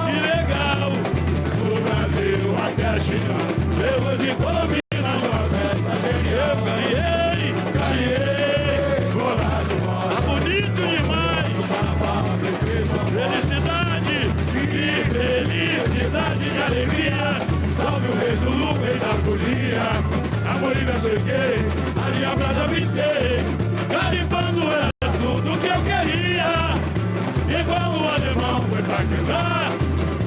Que legal! Do Brasil até a China, levamos em Colômbia numa festa genial. Eu ganhei, bolado mole. Tá bonito demais! Felicidade, que felicidade de alegria. Salve o rei Zulu, rei da folia. A Bolívia cheguei, a diabrada pintei. Garimpando era tudo que eu queria. Igual o alemão foi pra quebrar.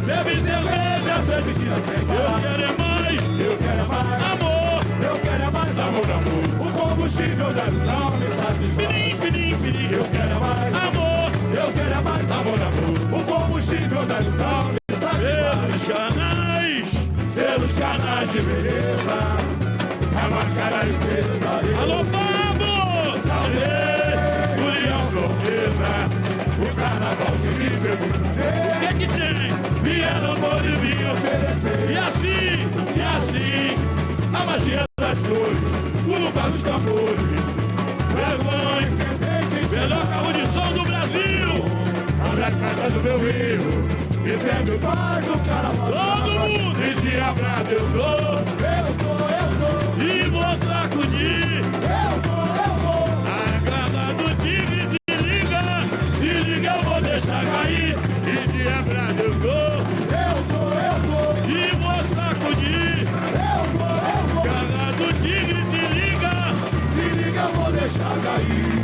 Bebe cerveja, sempre tira sem parar. Eu quero é mais, eu quero é mais amor. Eu quero é mais amor, amor. O combustível da ilusão me satisfaz. Pirim, pirim, pirim. Eu quero é mais amor. Eu quero é mais amor, amor. O combustível da ilusão me satisfaz. Pelos canais de beleza, a máscara e cedo da beleza. Alô, Pablo! Salve! O leão surpresa. O carnaval que me fez o que tem? Vieram por me oferecer. E assim, a magia das flores, o lugar dos tambores. Vergonha, melhor carro de som do Brasil. Abre as cartas do meu rio. E sempre faz o carnaval. Todo mundo! Desdiabrado eu tô. E vou sacudir. Eu vou. A grada do tigre se liga, eu vou deixar cair. Desdiabrado eu tô. E vou sacudir. Eu vou. Grada do tigre se liga, eu vou deixar cair.